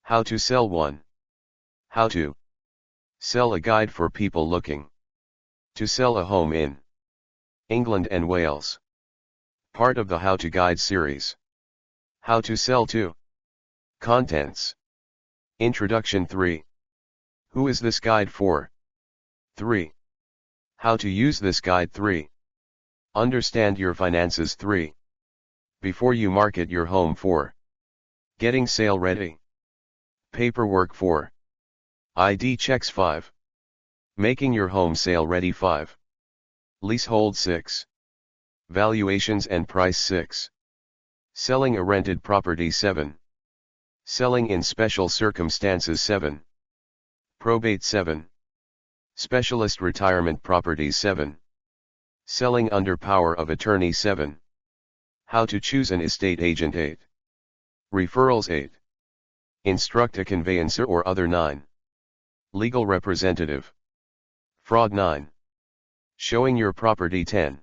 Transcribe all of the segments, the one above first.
How to sell one. How to sell a guide for people looking to sell a home in England and Wales. Part of the How to Guide series. How to sell to. Contents. Introduction 3. Who is this guide for? 3. How to use this guide 3. Understand your finances 3. Before you market your home 4. Getting sale ready. Paperwork 4. ID checks 5. Making your home sale ready 5. Leasehold 6. Valuations and price 6. Selling a rented property 7. Selling in special circumstances 7. Probate 7. Specialist retirement properties 7. Selling under power of attorney 7. How to choose an estate agent 8. Referrals 8. Instruct a conveyancer or other 9. Legal representative. Fraud 9. Showing your property 10.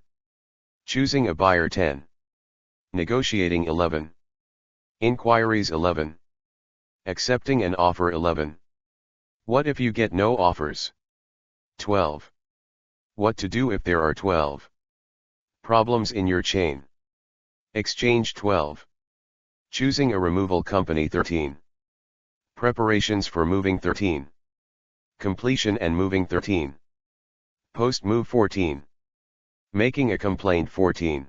Choosing a buyer 10. Negotiating 11. Inquiries 11. Accepting an offer 11. What if you get no offers? 12. What to do if there are 12 problems in your chain? Exchange 12. Choosing a removal company 13. Preparations for moving 13. Completion and moving 13. Post-move 14. Making a complaint 14.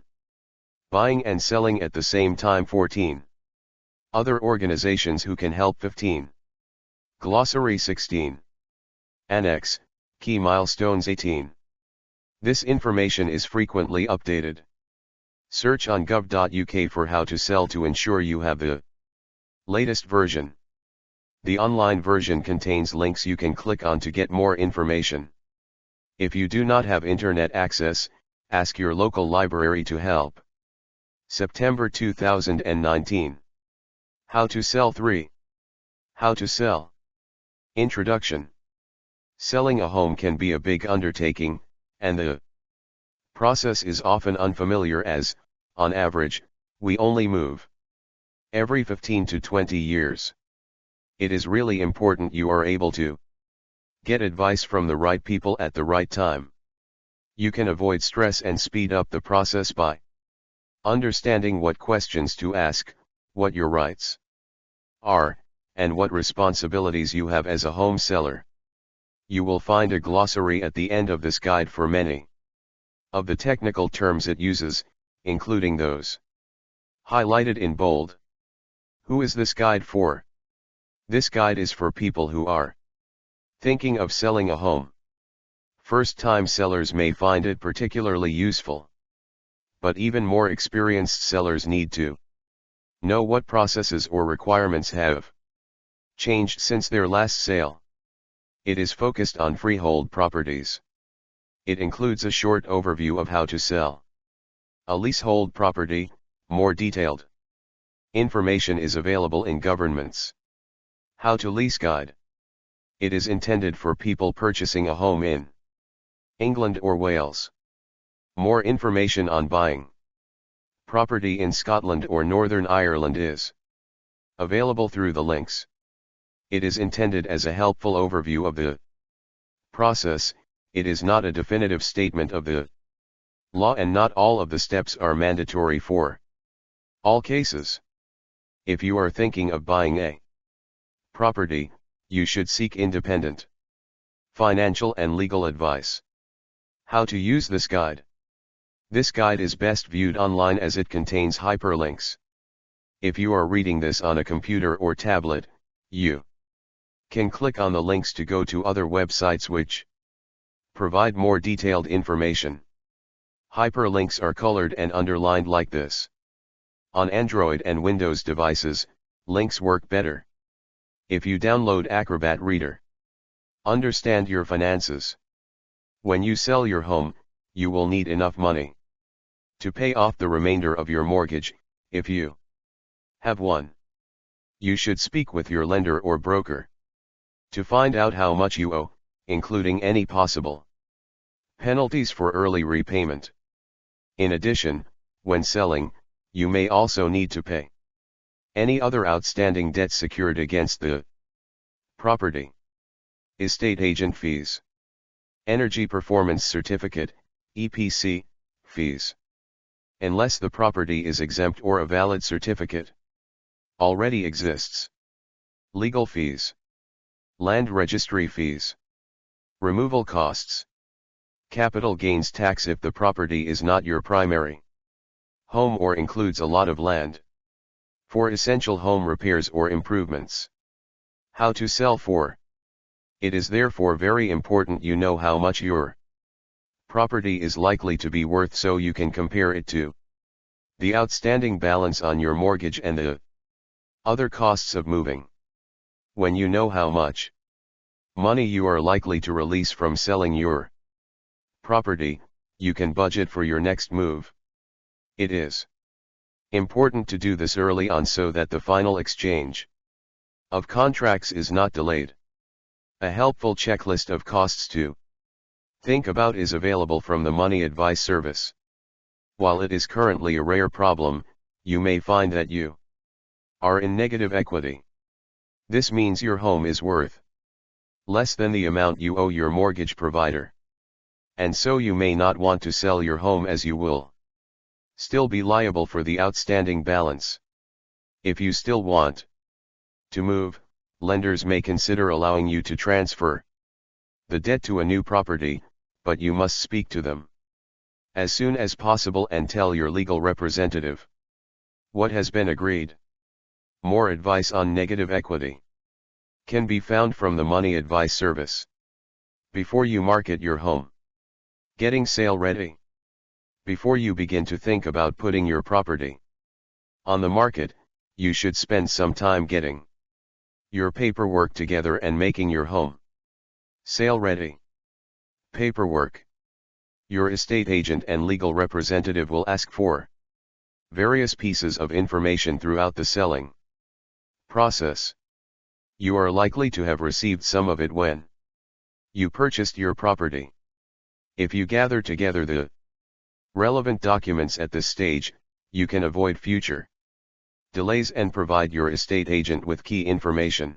Buying and selling at the same time 14. Other organizations who can help 15. Glossary 16. Annex, Key Milestones 18. This information is frequently updated. Search on gov.uk for how to sell to ensure you have the latest version. The online version contains links you can click on to get more information. If you do not have internet access, ask your local library to help. September 2019. How to sell 3. How to sell. Introduction. Selling a home can be a big undertaking, and the process is often unfamiliar as, on average, we only move every 15 to 20 years. It is really important you are able to get advice from the right people at the right time. You can avoid stress and speed up the process by understanding what questions to ask, what your rights are, and what responsibilities you have as a home seller. You will find a glossary at the end of this guide for many of the technical terms it uses, including those highlighted in bold. Who is this guide for? This guide is for people who are thinking of selling a home. First-time sellers may find it particularly useful. But even more experienced sellers need to know what processes or requirements have changed since their last sale. It is focused on freehold properties. It includes a short overview of how to sell a leasehold property. More detailed information is available in Government's How to Lease Guide. It is intended for people purchasing a home in England or Wales. More information on buying property in Scotland or Northern Ireland is available through the links. It is intended as a helpful overview of the process. It is not a definitive statement of the law, and not all of the steps are mandatory for all cases. If you are thinking of buying a property, you should seek independent financial and legal advice. How to use this guide. This guide is best viewed online as it contains hyperlinks. If you are reading this on a computer or tablet, you can click on the links to go to other websites which provide more detailed information. Hyperlinks are colored and underlined like this. On Android and Windows devices, links work better. If you download Acrobat Reader, understand your finances. When you sell your home, you will need enough money to pay off the remainder of your mortgage, if you have one. You should speak with your lender or broker to find out how much you owe, including any possible penalties for early repayment. In addition, when selling, you may also need to pay Any other outstanding debt secured against the property. Estate agent fees. Energy performance certificate, EPC, fees. Unless the property is exempt or a valid certificate already exists. Legal fees. Land registry fees. Removal costs. Capital gains tax if the property is not your primary home or includes a lot of land. For essential home repairs or improvements. How to sell for. It is therefore very important you know how much your property is likely to be worth so you can compare it to the outstanding balance on your mortgage and the other costs of moving. When you know how much money you are likely to release from selling your property, you can budget for your next move. It is important to do this early on so that the final exchange of contracts is not delayed. A helpful checklist of costs to think about is available from the Money Advice Service. While it is currently a rare problem, you may find that you are in negative equity. This means your home is worth less than the amount you owe your mortgage provider. And so you may not want to sell your home as you will still be liable for the outstanding balance. If you still want to move, lenders may consider allowing you to transfer the debt to a new property, but you must speak to them as soon as possible and tell your legal representative what has been agreed. More advice on negative equity can be found from the Money Advice Service. Before you market your home. Getting sale ready. Before you begin to think about putting your property on the market, you should spend some time getting your paperwork together and making your home sale ready. Paperwork. Your estate agent and legal representative will ask for various pieces of information throughout the selling process. You are likely to have received some of it when you purchased your property. If you gather together the relevant documents at this stage, you can avoid future delays and provide your estate agent with key information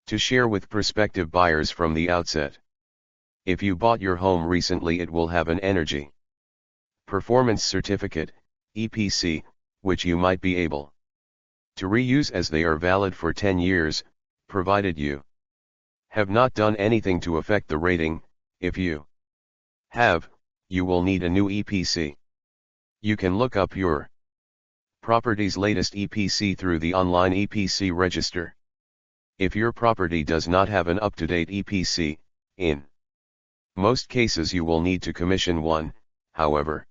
to share with prospective buyers from the outset. If you bought your home recently, it will have an energy performance certificate, EPC, which you might be able to reuse as they are valid for 10 years, provided you have not done anything to affect the rating. If you have, you will need a new EPC. You can look up your property's latest EPC through the online EPC register. If your property does not have an up-to-date EPC, in most cases you will need to commission one. However,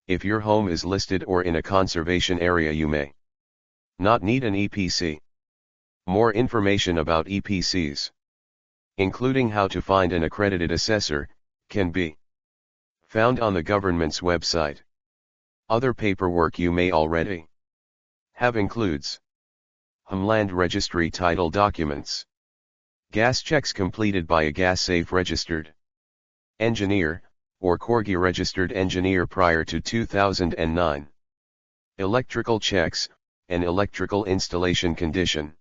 if your home is listed or in a conservation area, you may not need an EPC. More information about EPCs, including how to find an accredited assessor, can be found on the government's website. Other paperwork you may already have includes Homeland Registry title documents, gas checks completed by a gas safe registered engineer, or Corgi registered engineer prior to 2009. Electrical checks, an electrical installation condition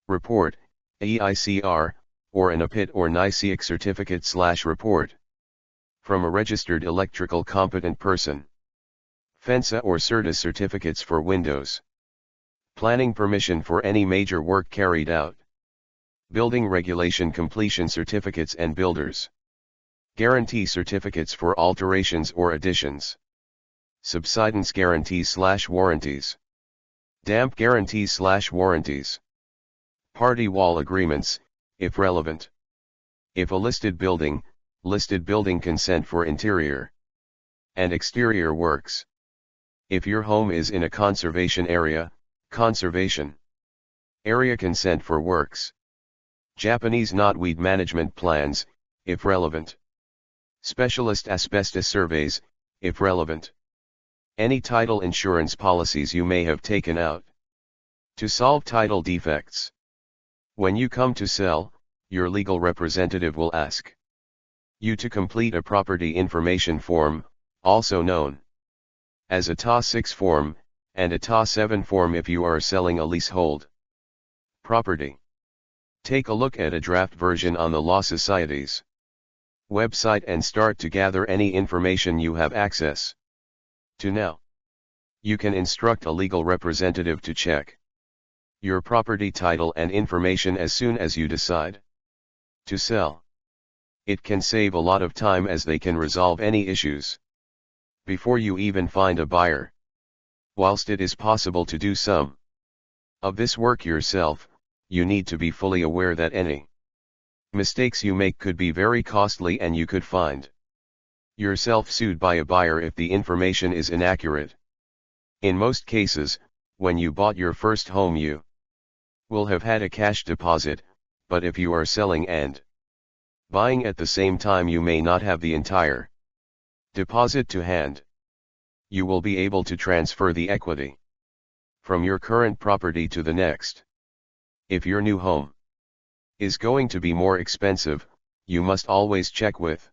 report, EICR, or an APIT or NICEIC certificate/report from a registered electrical competent person. FENSA or CERTA certificates for windows. Planning permission for any major work carried out. Building regulation completion certificates and builders guarantee certificates for alterations or additions. Subsidence guarantees/warranties. Damp guarantees/warranties. Party wall agreements, if relevant. If a listed building consent for interior and exterior works. If your home is in a conservation area, conservation area consent for works. Japanese knotweed management plans, if relevant. Specialist asbestos surveys, if relevant. Any title insurance policies you may have taken out to solve title defects. When you come to sell, your legal representative will ask you to complete a property information form, also known as a TA-6 form, and a TA7 form if you are selling a leasehold property. Take a look at a draft version on the Law Society's website and start to gather any information you have access to now. You can instruct a legal representative to check your property title and information as soon as you decide to sell. It can save a lot of time as they can resolve any issues before you even find a buyer. Whilst it is possible to do some of this work yourself, you need to be fully aware that any mistakes you make could be very costly and you could find yourself sued by a buyer if the information is inaccurate. In most cases, when you bought your first home you will have had a cash deposit, but if you are selling and buying at the same time you may not have the entire deposit to hand. You will be able to transfer the equity from your current property to the next. If your new home is going to be more expensive, you must always check with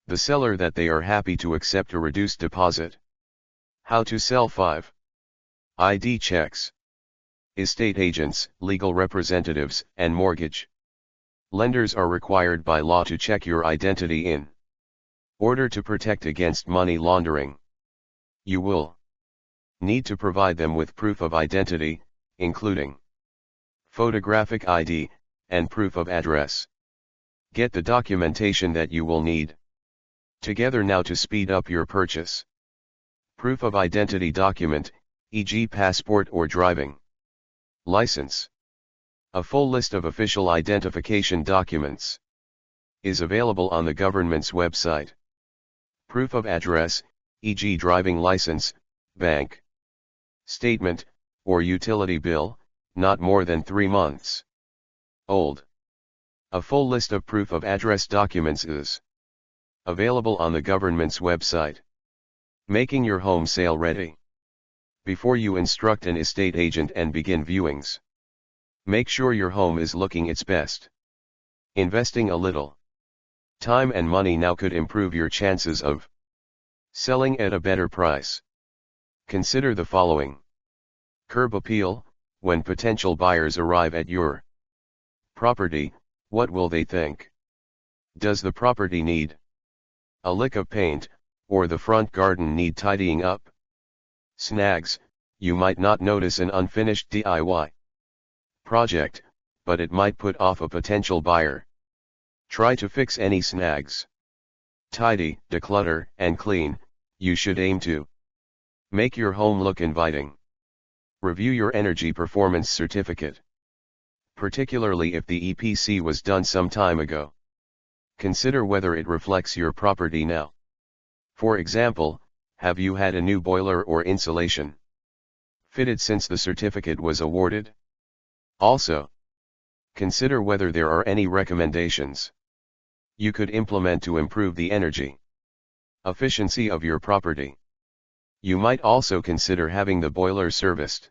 the seller that they are happy to accept a reduced deposit. How to sell 5 ID checks. Estate agents, legal representatives, and mortgage lenders are required by law to check your identity in order to protect against money laundering. You will need to provide them with proof of identity, including photographic ID, and proof of address. Get the documentation that you will need together now to speed up your purchase. Proof of identity document, e.g. passport or driving license. A full list of official identification documents is available on the government's website. Proof of address, e.g. driving license, bank statement, or utility bill, not more than 3 months old. A full list of proof of address documents is available on the government's website. Making your home sale ready. Before you instruct an estate agent and begin viewings, make sure your home is looking its best. Investing a little time and money now could improve your chances of selling at a better price. Consider the following. Curb appeal. When potential buyers arrive at your property, what will they think? Does the property need a lick of paint, or the front garden need tidying up? Snags. You might not notice an unfinished DIY project, but it might put off a potential buyer. Try to fix any snags. Tidy, declutter, and clean. You should aim to make your home look inviting. Review your energy performance certificate, particularly if the EPC was done some time ago. Consider whether it reflects your property now. For example, have you had a new boiler or insulation fitted since the certificate was awarded? Also, consider whether there are any recommendations you could implement to improve the energy efficiency of your property. You might also consider having the boiler serviced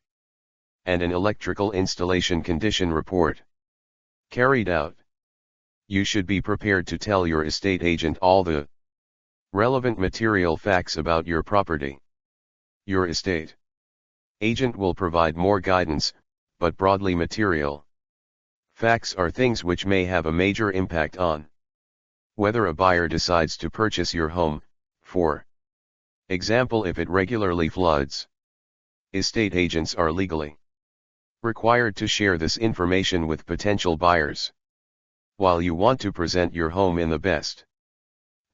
and an electrical installation condition report carried out. You should be prepared to tell your estate agent all the relevant material facts about your property. Your estate agent will provide more guidance, but broadly material facts are things which may have a major impact on whether a buyer decides to purchase your home. For example, if it regularly floods, estate agents are legally required to share this information with potential buyers. While you want to present your home in the best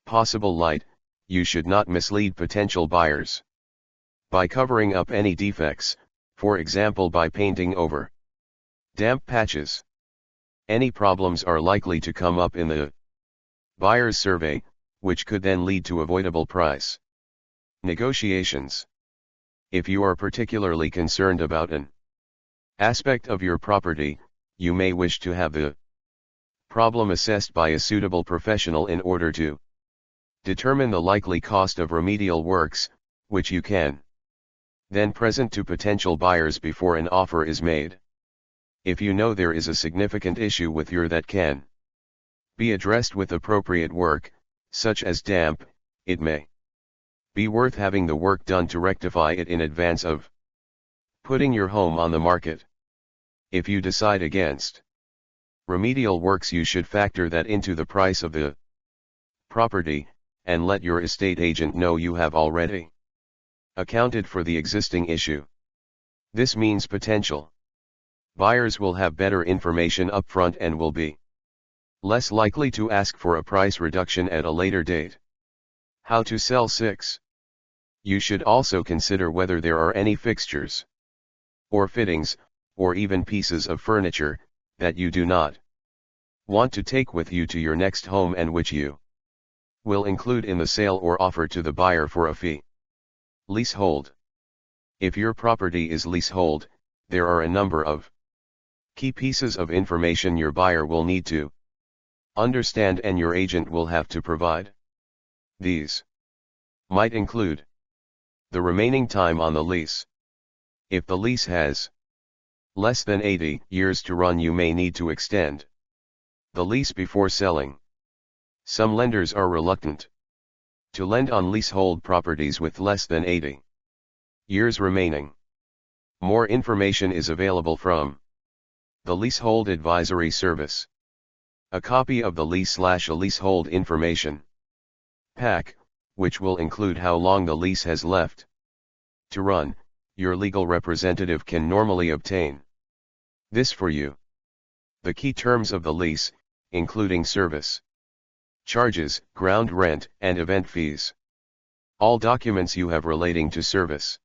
possible light, you should not mislead potential buyers by covering up any defects, for example by painting over damp patches. Any problems are likely to come up in the buyer's survey, which could then lead to avoidable price negotiations. If you are particularly concerned about an aspect of your property, you may wish to have the problem assessed by a suitable professional in order to determine the likely cost of remedial works, which you can then present to potential buyers before an offer is made. If you know there is a significant issue with your that can be addressed with appropriate work, such as damp, it may be worth having the work done to rectify it in advance of Putting your home on the market. If you decide against remedial works, you should factor that into the price of the property, and let your estate agent know you have already accounted for the existing issue. This means potential buyers will have better information upfront and will be less likely to ask for a price reduction at a later date. How to sell 6. You should also consider whether there are any fixtures or fittings, or even pieces of furniture, that you do not want to take with you to your next home and which you will include in the sale or offer to the buyer for a fee. Leasehold. If your property is leasehold, there are a number of key pieces of information your buyer will need to understand and your agent will have to provide. These might include the remaining time on the lease. If the lease has less than 80 years to run, you may need to extend the lease before selling. Some lenders are reluctant to lend on leasehold properties with less than 80 years remaining. More information is available from the Leasehold Advisory Service. A copy of the lease/a leasehold information pack, which will include how long the lease has left to run, your legal representative can normally obtain this for you. The key terms of the lease, including service charges, ground rent, and event fees. All documents you have relating to service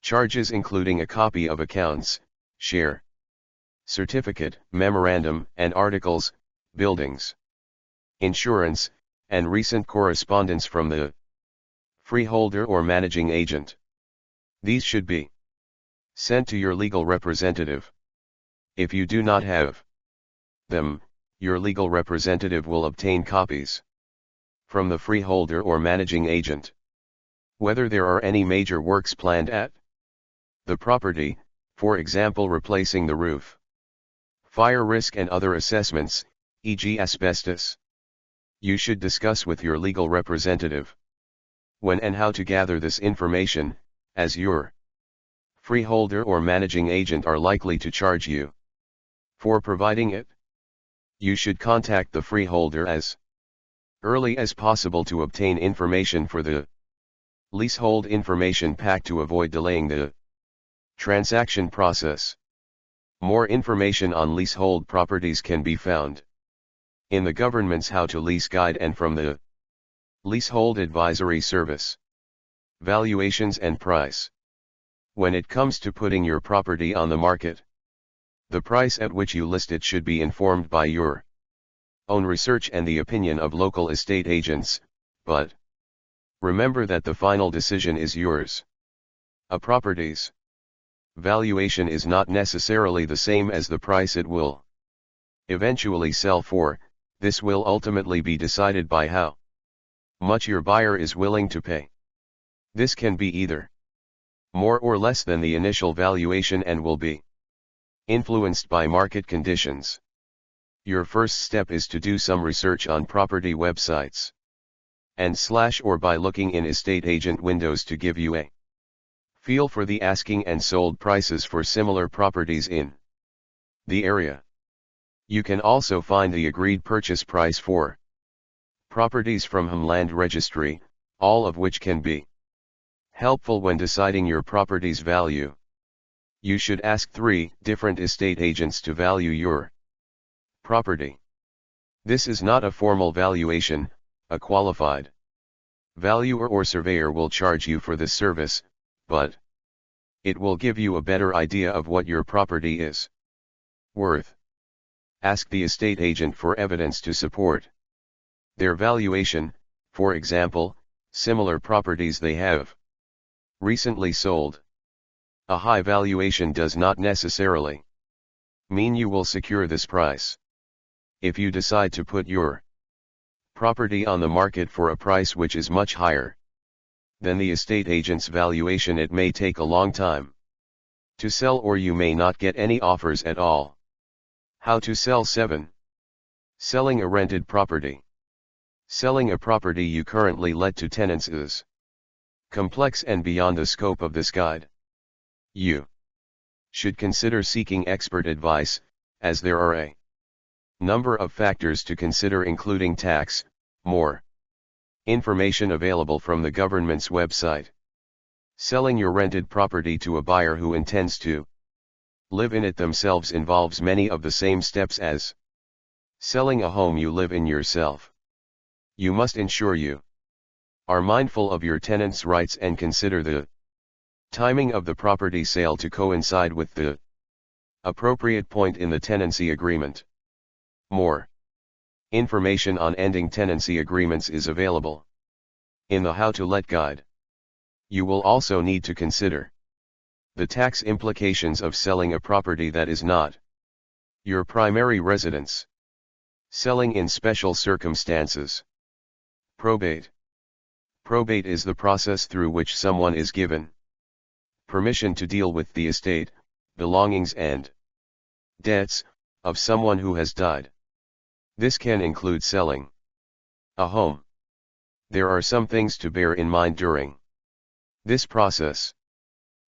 charges, including a copy of accounts, share certificate, memorandum, and articles, buildings, insurance, and recent correspondence from the freeholder or managing agent. These should be sent to your legal representative. If you do not have them, your legal representative will obtain copies from the freeholder or managing agent. Whether there are any major works planned at the property, for example replacing the roof, fire risk and other assessments, e.g. asbestos, you should discuss with your legal representative when and how to gather this information, as your freeholder or managing agent are likely to charge you for providing it. You should contact the freeholder as early as possible to obtain information for the leasehold information pack to avoid delaying the transaction process. More information on leasehold properties can be found in the government's How to Lease Guide and from the Leasehold Advisory Service. Valuations and price. When it comes to putting your property on the market, the price at which you list it should be informed by your own research and the opinion of local estate agents, but remember that the final decision is yours. A property's valuation is not necessarily the same as the price it will eventually sell for. This will ultimately be decided by how much your buyer is willing to pay. This can be either more or less than the initial valuation and will be influenced by market conditions. Your first step is to do some research on property websites or by looking in estate agent windows to give you a feel for the asking and sold prices for similar properties in the area. You can also find the agreed purchase price for properties from Home Land Registry, all of which can be helpful when deciding your property's value. You should ask 3 different estate agents to value your property. This is not a formal valuation. A qualified valuer or surveyor will charge you for this service, but it will give you a better idea of what your property is worth. Ask the estate agent for evidence to support their valuation, for example, similar properties they have recently sold. A high valuation does not necessarily mean you will secure this price. If you decide to put your property on the market for a price which is much higher than the estate agent's valuation, it may take a long time to sell, or you may not get any offers at all. How to sell 7. Selling a rented property. Selling a property you currently let to tenants is complex and beyond the scope of this guide. You Should consider seeking expert advice, as there are a number of factors to consider including tax, more information available from the government's website. Selling your rented property to a buyer who intends to live in it themselves involves many of the same steps as selling a home you live in yourself. You must ensure you are mindful of your tenants' rights and consider the timing of the property sale to coincide with the appropriate point in the tenancy agreement. More information on ending tenancy agreements is available in the How to Let guide. You will also need to consider the tax implications of selling a property that is not your primary residence. Selling in special circumstances. Probate. Probate is the process through which someone is given permission to deal with the estate, belongings and debts of someone who has died. This can include selling a home. There are some things to bear in mind during this process.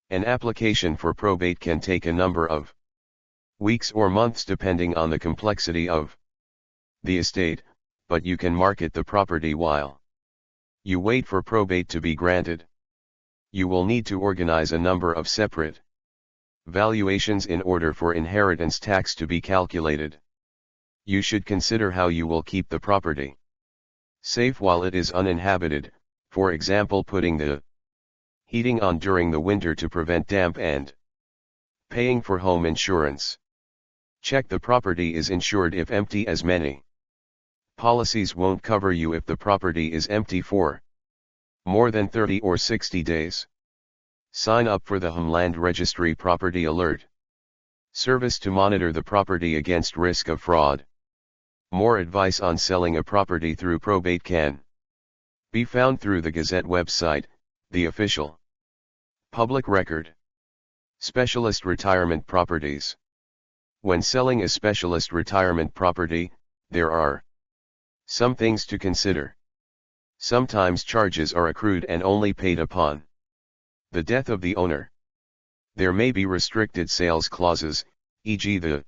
An application for probate can take a number of weeks or months depending on the complexity of the estate, but you can market the property while you wait for probate to be granted. You will need to organize a number of separate valuations in order for inheritance tax to be calculated. You should consider how you will keep the property safe while it is uninhabited, for example putting the heating on during the winter to prevent damp and paying for home insurance. Check the property is insured if empty, as many policies won't cover you if the property is empty for more than 30 or 60 days. Sign up for the Homeland Registry Property Alert service to monitor the property against risk of fraud. More advice on selling a property through probate can be found through the Gazette website, the official public record. Specialist retirement properties. When selling a specialist retirement property, there are some things to consider. Sometimes charges are accrued and only paid upon the death of the owner. There may be restricted sales clauses, e.g. the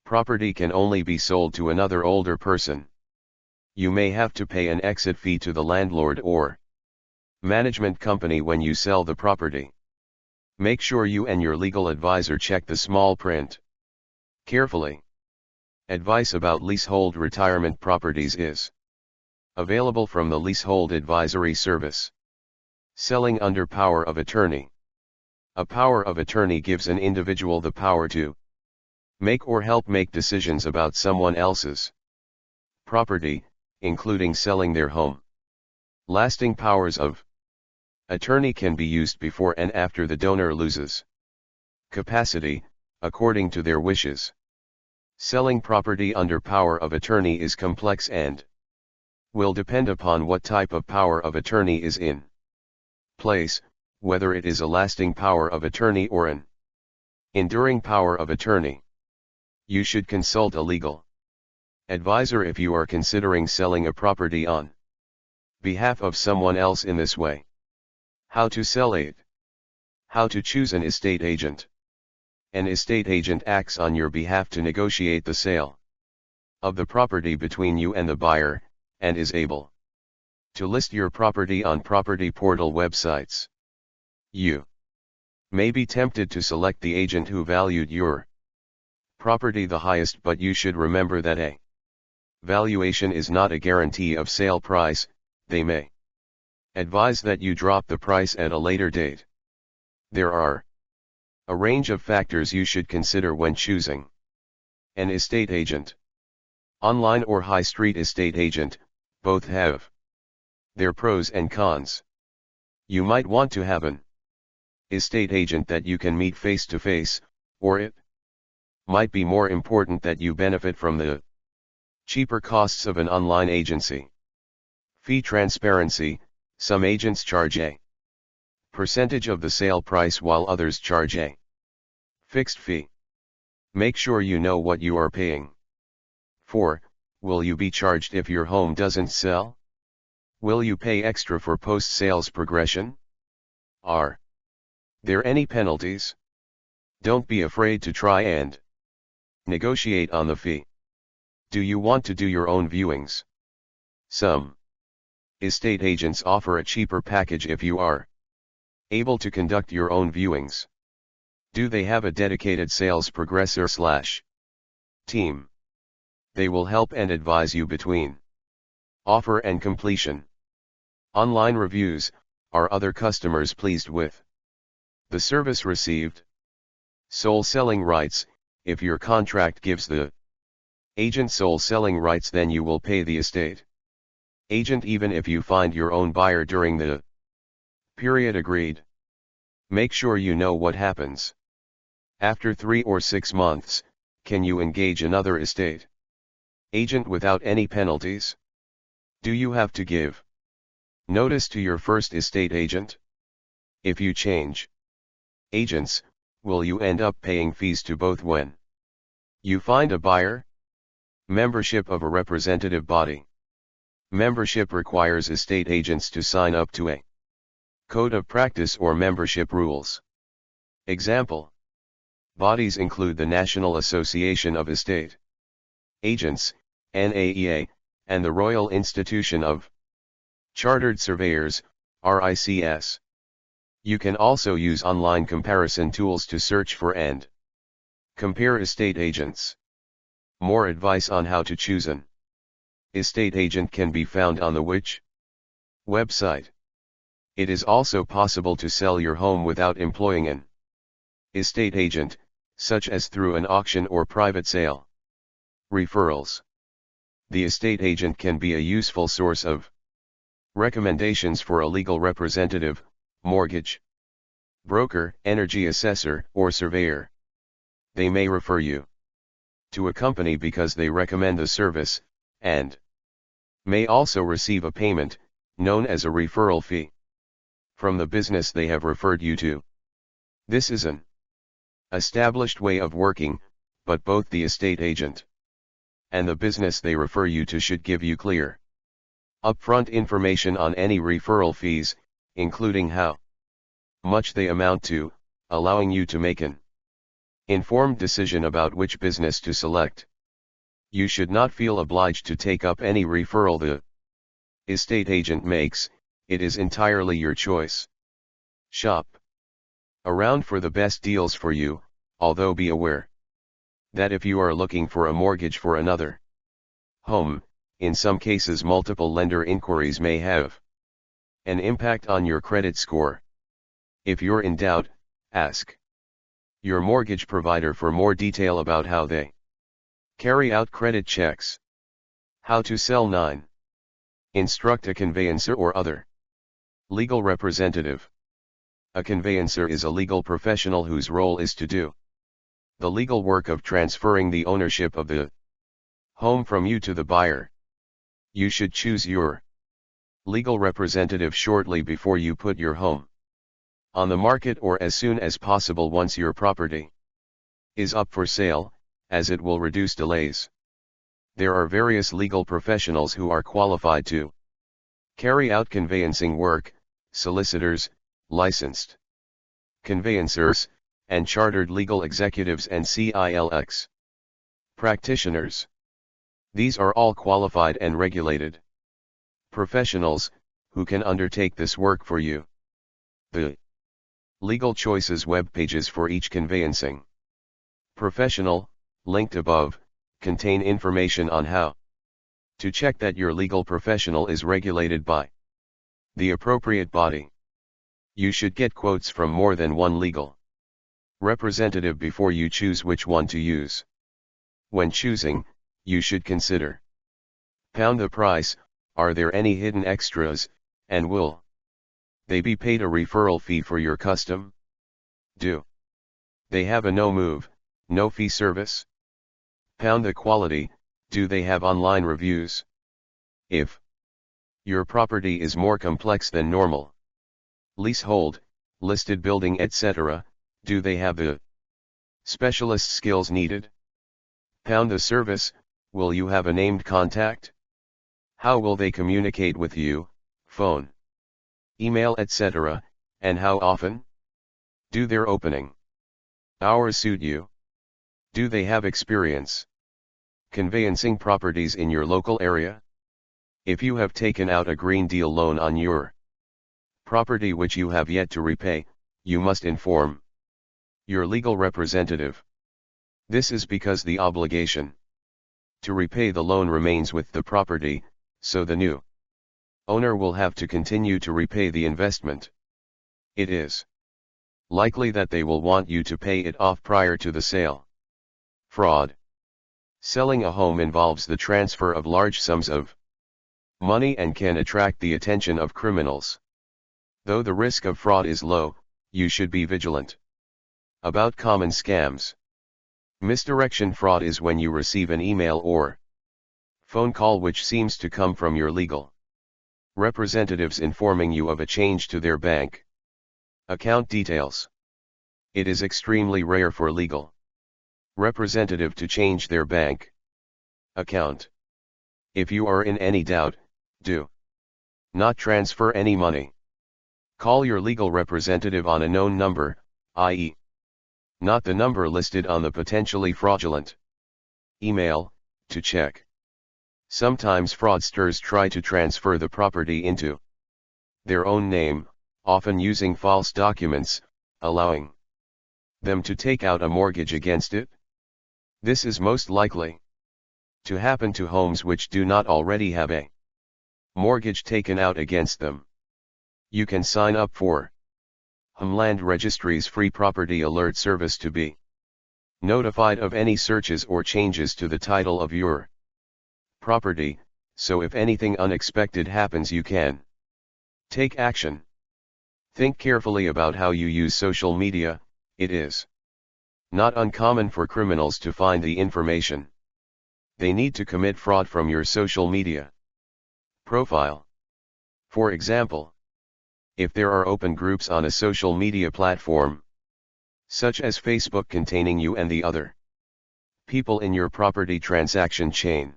property can only be sold to another older person. You may have to pay an exit fee to the landlord or management company when you sell the property. Make sure you and your legal advisor check the small print carefully. Advice about leasehold retirement properties is available from the Leasehold Advisory Service. Selling under power of attorney. A power of attorney gives an individual the power to make or help make decisions about someone else's property, including selling their home. Lasting powers of attorney can be used before and after the donor loses capacity, according to their wishes. Selling property under power of attorney is complex and will depend upon what type of power of attorney is in place, whether it is a lasting power of attorney or an enduring power of attorney. You should consult a legal advisor if you are considering selling a property on behalf of someone else in this way. How to sell it. How to choose an estate agent. An estate agent acts on your behalf to negotiate the sale of the property between you and the buyer, and is able to list your property on property portal websites. You may be tempted to select the agent who valued your property the highest, but you should remember that a valuation is not a guarantee of sale price. They may advise that you drop the price at a later date. There are a range of factors you should consider when choosing an estate agent. Online or high street estate agent, both have their pros and cons. You might want to have an estate agent that you can meet face to face, or it might be more important that you benefit from the cheaper costs of an online agency. Fee transparency. Some agents charge a percentage of the sale price while others charge a fixed fee. Make sure you know what you are paying. 4. Will you be charged if your home doesn't sell? Will you pay extra for post-sales progression? Are there any penalties? Don't be afraid to try and negotiate on the fee. Do you want to do your own viewings? Some estate agents offer a cheaper package if you are able to conduct your own viewings. Do they have a dedicated sales progressor / team? They will help and advise you between offer and completion. Online reviews, are other customers pleased with the service received? Sole selling rights, if your contract gives the agent sole selling rights, then you will pay the estate agent even if you find your own buyer during the period agreed. Make sure you know what happens. After 3 or 6 months, can you engage another estate agent without any penalties? Do you have to give notice to your first estate agent? If you change agents, will you end up paying fees to both when you find a buyer? Membership of a representative body. Membership requires estate agents to sign up to a code of practice or membership rules. Example: bodies include the National Association of Estate Agents, NAEA, and the Royal Institution of Chartered Surveyors, RICS. You can also use online comparison tools to search for and compare estate agents. More advice on how to choose an estate agent can be found on the which website. It is also possible to sell your home without employing an estate agent, such as through an auction or private sale. Referrals. The estate agent can be a useful source of recommendations for a legal representative, mortgage broker, energy assessor, or surveyor. They may refer you to a company because they recommend the service, and may also receive a payment, known as a referral fee, from the business they have referred you to. This is an established way of working, but both the estate agent and the business they refer you to should give you clear, upfront information on any referral fees, including how much they amount to, allowing you to make an informed decision about which business to select. You should not feel obliged to take up any referral the estate agent makes, it is entirely your choice. Shop around for the best deals for you, although be aware that if you are looking for a mortgage for another home, in some cases multiple lender inquiries may have an impact on your credit score. If you're in doubt, ask your mortgage provider for more detail about how they carry out credit checks. How to sell 9. Instruct a conveyancer or other legal representative. A conveyancer is a legal professional whose role is to do the legal work of transferring the ownership of the home from you to the buyer. You should choose your legal representative shortly before you put your home on the market, or as soon as possible once your property is up for sale, as it will reduce delays. There are various legal professionals who are qualified to carry out conveyancing work: solicitors, licensed conveyancers, and chartered legal executives and CILX practitioners. These are all qualified and regulated professionals, who can undertake this work for you. The Legal Choices web pages for each conveyancing professional, linked above, contain information on how to check that your legal professional is regulated by the appropriate body. You should get quotes from more than one legal representative before you choose which one to use. When choosing, you should consider the price, are there any hidden extras, and will they be paid a referral fee for your custom? Do they have a no-move, no-fee service? The quality, do they have online reviews? If your property is more complex than normal, leasehold, listed building, etc., do they have the specialist skills needed? The service, will you have a named contact? How will they communicate with you, phone, email, etc., and how often? Do their opening Hours suit you. Do they have experience conveyancing properties in your local area? If you have taken out a Green Deal loan on your property which you have yet to repay, you must inform your legal representative. This is because the obligation to repay the loan remains with the property, so the new owner will have to continue to repay the investment. It is likely that they will want you to pay it off prior to the sale. Fraud. Selling a home involves the transfer of large sums of money and can attract the attention of criminals. Though the risk of fraud is low, you should be vigilant. About common scams. Misdirection fraud is when you receive an email or phone call which seems to come from your legal representatives informing you of a change to their bank account details. It is extremely rare for legal representative to change their bank account. If you are in any doubt, do not transfer any money. Call your legal representative on a known number, i.e., not the number listed on the potentially fraudulent email, to check. Sometimes fraudsters try to transfer the property into their own name, often using false documents, allowing them to take out a mortgage against it. This is most likely to happen to homes which do not already have a mortgage taken out against them. You can sign up for Homeland Registry's free property alert service to be notified of any searches or changes to the title of your property, so if anything unexpected happens you can take action. Think carefully about how you use social media. It is not uncommon for criminals to find the information they need to commit fraud from your social media profile. For example, if there are open groups on a social media platform, such as Facebook containing you and the other people in your property transaction chain,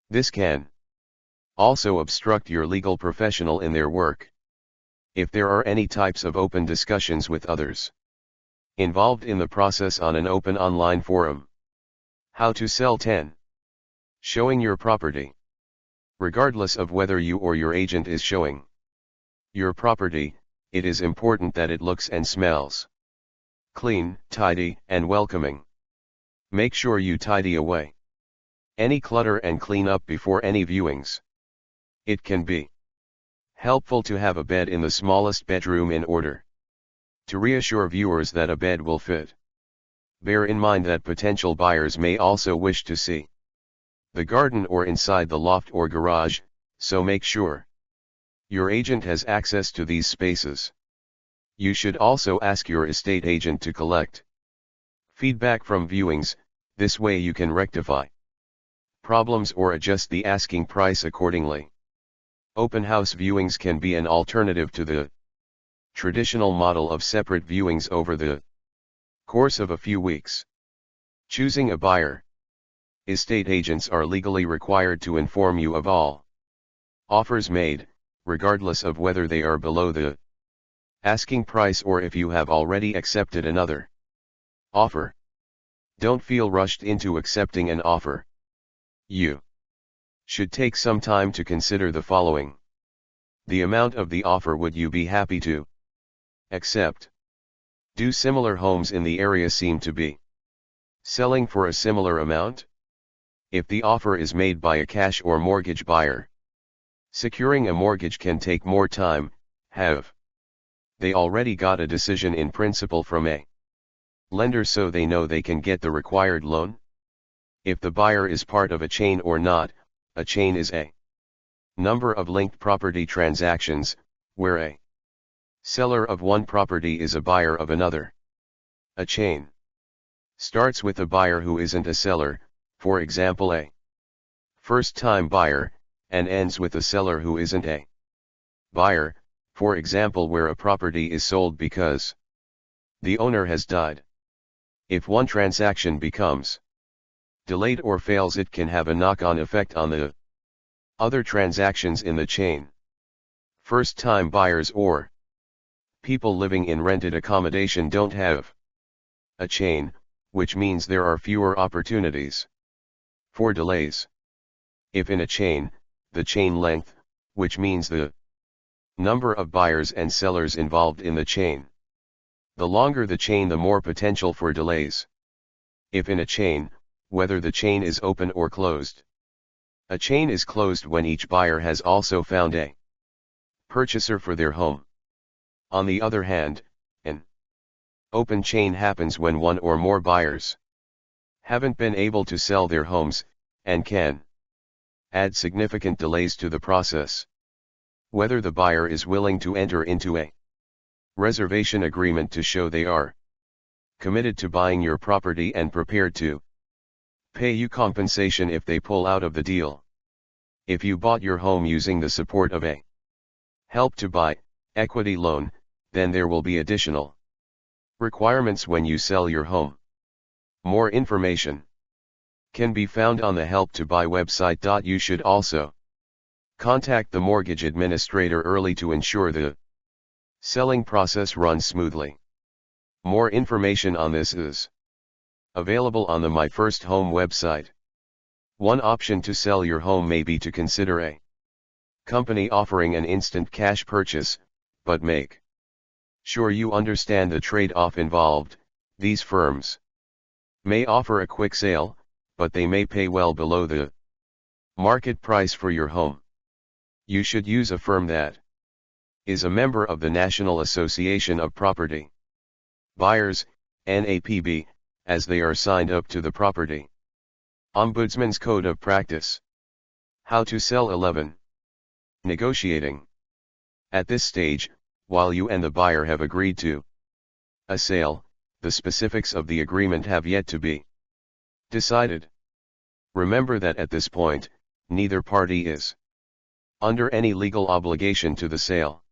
this can also obstruct your legal professional in their work. If there are any types of open discussions with others involved in the process on an open online forum. How to sell 10. Showing your property. Regardless of whether you or your agent is showing your property, it is important that it looks and smells clean, tidy, and welcoming. Make sure you tidy away any clutter and clean up before any viewings. It can be helpful to have a bed in the smallest bedroom in order to reassure viewers that a bed will fit. Bear in mind that potential buyers may also wish to see the garden or inside the loft or garage, so make sure your agent has access to these spaces. You should also ask your estate agent to collect feedback from viewings. This way you can rectify problems or adjust the asking price accordingly. Open house viewings can be an alternative to the traditional model of separate viewings over the course of a few weeks. Choosing a buyer. Estate agents are legally required to inform you of all offers made, regardless of whether they are below the asking price or if you have already accepted another offer. Don't feel rushed into accepting an offer. You should take some time to consider the following. The amount of the offer would you be happy to accept? Do similar homes in the area seem to be selling for a similar amount? If the offer is made by a cash or mortgage buyer, securing a mortgage can take more time. Have they already got a decision in principle from a lender so they know they can get the required loan? If the buyer is part of a chain or not. A chain is a number of linked property transactions, where a seller of one property is a buyer of another. A chain starts with a buyer who isn't a seller, for example a first-time buyer, and ends with a seller who isn't a buyer, for example where a property is sold because the owner has died. If one transaction becomes delayed or fails, it can have a knock-on effect on the other transactions in the chain. First-time buyers or people living in rented accommodation don't have A chain, which means there are fewer opportunities for delays. If in a chain, the chain length, which means the number of buyers and sellers involved in the chain. The longer the chain, the more potential for delays. If in a chain, whether the chain is open or closed. A chain is closed when each buyer has also found a purchaser for their home. On the other hand, an open chain happens when one or more buyers haven't been able to sell their homes, and can add significant delays to the process. Whether the buyer is willing to enter into a reservation agreement to show they are committed to buying your property and prepared to pay you compensation if they pull out of the deal. If you bought your home using the support of a Help to Buy equity loan, then there will be additional requirements when you sell your home. More information can be found on the Help to Buy website. You should also contact the mortgage administrator early to ensure the selling process runs smoothly. More information on this is available on the My First Home website. One option to sell your home may be to consider a company offering an instant cash purchase, but make sure you understand the trade-off involved. These firms may offer a quick sale, but they may pay well below the market price for your home. You should use a firm that is a member of the National Association of Property Buyers, NAPB, as they are signed up to the Property Ombudsman's Code of Practice. How to sell 11. Negotiating. At this stage, while you and the buyer have agreed to a sale, the specifics of the agreement have yet to be decided. Remember that at this point, neither party is under any legal obligation to the sale.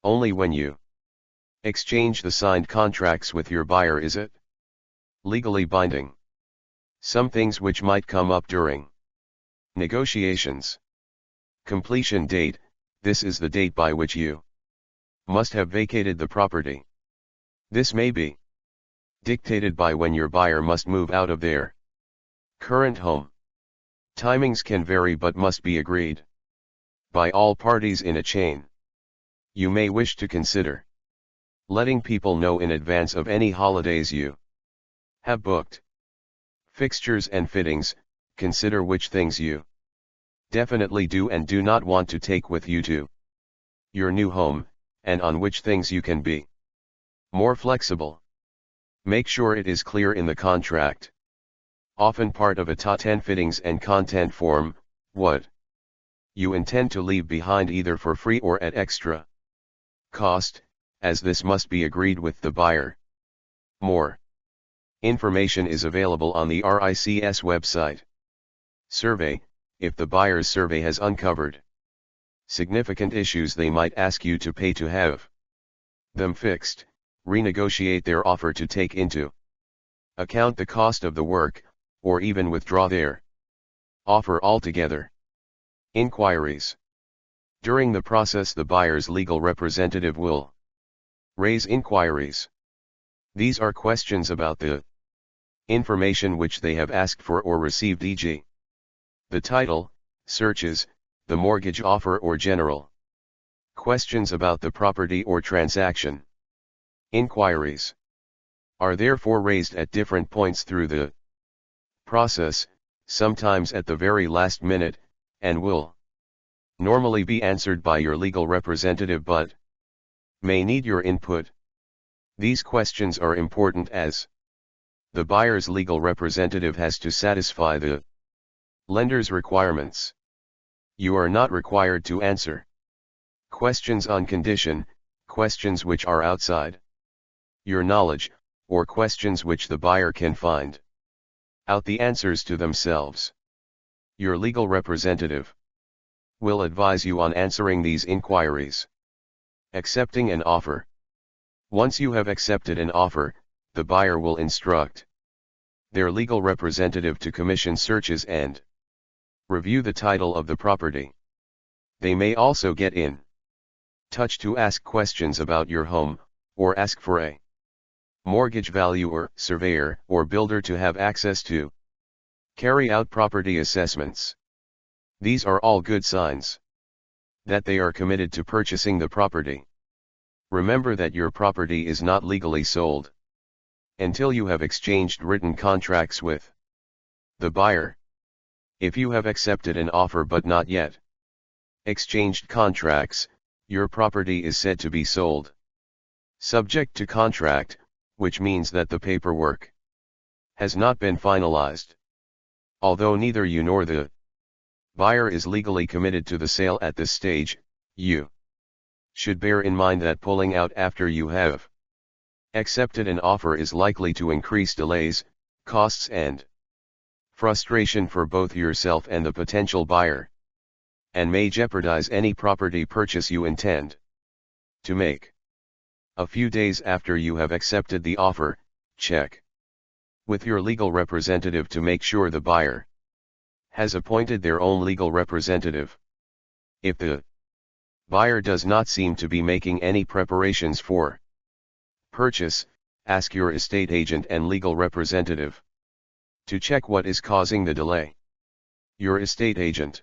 Only when you exchange the signed contracts with your buyer is it legally binding. Some things which might come up during negotiations. Completion date. This is the date by which you must have vacated the property. This may be dictated by when your buyer must move out of their current home. Timings can vary but must be agreed by all parties in a chain. You may wish to consider letting people know in advance of any holidays you have booked. Fixtures and fittings. Consider which things you definitely do and do not want to take with you to your new home, and on which things you can be more flexible. Make sure it is clear in the contract. Often part of a top 10 fittings and content form, what you intend to leave behind either for free or at extra cost, as this must be agreed with the buyer. More information is available on the RICS website. Survey. If the buyer's survey has uncovered significant issues, they might ask you to pay to have them fixed. Renegotiate their offer to take into account the cost of the work, or even withdraw their offer altogether. Inquiries. During the process, the buyer's legal representative will raise inquiries. These are questions about the information which they have asked for or received, e.g. the title, searches, the mortgage offer, or general questions about the property or transaction. Inquiries are therefore raised at different points through the process, sometimes at the very last minute, and will normally be answered by your legal representative but may need your input. These questions are important as the buyer's legal representative has to satisfy the lender's requirements. You are not required to answer questions on condition, questions which are outside your knowledge, or questions which the buyer can find out the answers to themselves. Your legal representative will advise you on answering these inquiries. Accepting an offer. Once you have accepted an offer, the buyer will instruct their legal representative to commission searches and review the title of the property. They may also get in touch to ask questions about your home, or ask for a mortgage valuer, surveyor, or builder to have access to. Carry out property assessments. These are all good signs that they are committed to purchasing the property. Remember that your property is not legally sold until you have exchanged written contracts with the buyer. If you have accepted an offer but not yet exchanged contracts, your property is said to be sold subject to contract, which means that the paperwork has not been finalized. Although neither you nor the buyer is legally committed to the sale at this stage, you should bear in mind that pulling out after you have accepted an offer is likely to increase delays, costs and frustration for both yourself and the potential buyer, and may jeopardize any property purchase you intend to make. A few days after you have accepted the offer, check with your legal representative to make sure the buyer has appointed their own legal representative. If the buyer does not seem to be making any preparations for purchase, ask your estate agent and legal representative to check what is causing the delay. Your estate agent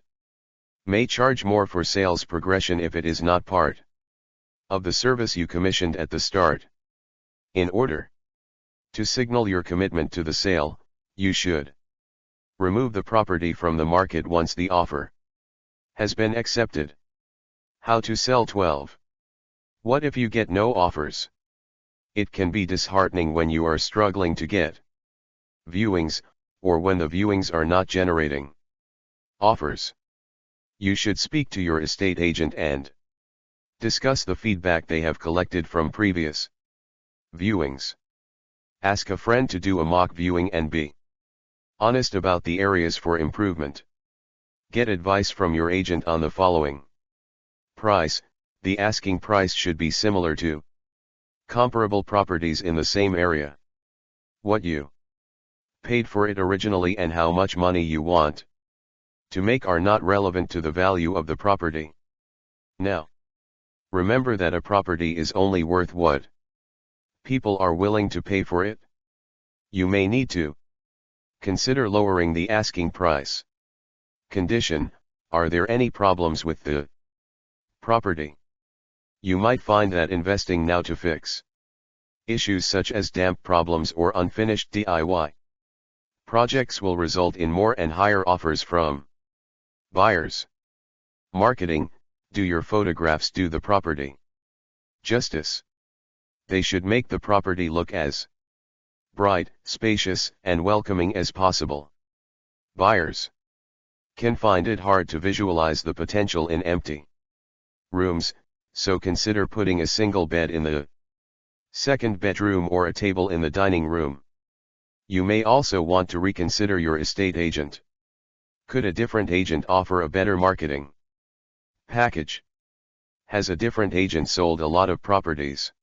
may charge more for sales progression if it is not part of the service you commissioned at the start. In order to signal your commitment to the sale, you should remove the property from the market once the offer has been accepted. How to sell 12. What if you get no offers? It can be disheartening when you are struggling to get viewings, or when the viewings are not generating offers. You should speak to your estate agent and discuss the feedback they have collected from previous viewings. Ask a friend to do a mock viewing and be honest about the areas for improvement. Get advice from your agent on the following. Price. The asking price should be similar to comparable properties in the same area. What you paid for it originally and how much money you want to make are not relevant to the value of the property. Now, remember that a property is only worth what people are willing to pay for it. You may need to consider lowering the asking price. Condition. Are there any problems with the property? You might find that investing now to fix issues such as damp problems or unfinished DIY projects will result in more and higher offers from buyers. Marketing. Do your photographs do the property justice? They should make the property look as bright, spacious, and welcoming as possible. Buyers can find it hard to visualize the potential in empty rooms, so consider putting a single bed in the second bedroom or a table in the dining room. You may also want to reconsider your estate agent. Could a different agent offer a better marketing package? Has a different agent sold a lot of properties